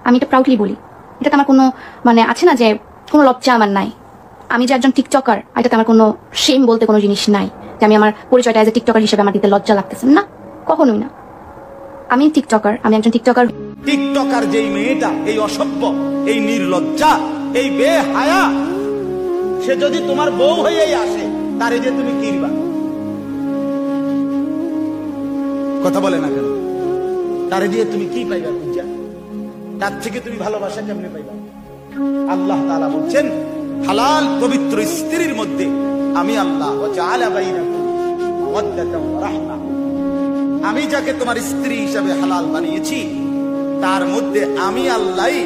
আমি এটা প্রাউডলি বলি। এটাতে আমার কোনো মানে আছে না যে কোনো লজ্জা আমার নাই। আমি যে একজন টিকটকার, এটাতে আমার কোনো শেম বলতে কোনো জিনিস নাই যে আমি আমার পরিচয়টা এজ এ টিকটকার হিসেবে আমার দিতে লজ্জা লাগতেছে না, কখনোই না। আমি টিকটকার, আমি একজন টিকটকার। টিকটকার যেই মেয়েটা, এই অসভ্য, এই নির্লজ্জা, এই বেহায়া, সে যদি তোমার বউ হয়েই আসে, তারে যে তুমি কিনবা? কথা বলে না কেন? তারে দিয়ে তুমি কি পাইবা? পূজা, তার থেকে তুমি ভালোবাসা কেমনে পাইবা? আল্লাহ তাআলা বলছেন, হালাল পবিত্র স্ত্রীর মধ্যে আমি আল্লাহ ওয়াজআলা বাইনাকুম মাওয়াদ্দাতান ওয়া রাহমা, আমি যাকে তোমার স্ত্রী হিসাবে হালাল বানিয়েছি, তার মধ্যে আমি আল্লাহই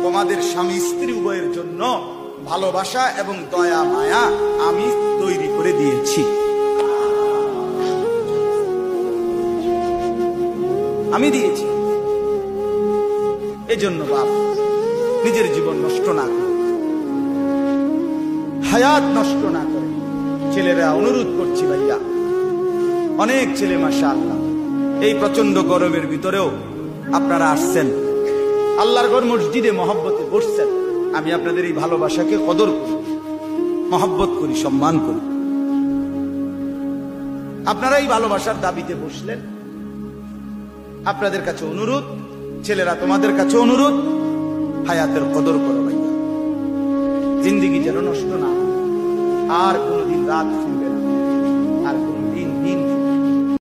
তোমাদের স্বামী স্ত্রী উভয়ের জন্য ভালোবাসা এবং দয়া মায়া আমি তৈরি করে দিয়েছি। আমি দিয়েছি। এজন্য বাপ নিজের জীবন নষ্ট না করে, হায়াত নষ্ট না করে, ছেলেরা অনুরোধ করছি ভাইয়া, অনেক ছেলে মাশাআল্লাহ এই প্রচন্ড গরমের ভিতরেও আপনারা আসছেন, আল্লাহর ঘর মসজিদে মহব্বতে বসছেন। আমি আপনাদের এই ভালোবাসাকে কদর করি, মহব্বত করি, সম্মান করি। আপনারা এই ভালোবাসার দাবিতে বসলেন। আপনাদের কাছে অনুরোধ, ছেলেরা তোমাদের কাছে অনুরোধ, হায়াতের কদর করো ভাইয়া, জিন্দেগি যেন নষ্ট না, আর কোনদিন রাত ফিরবে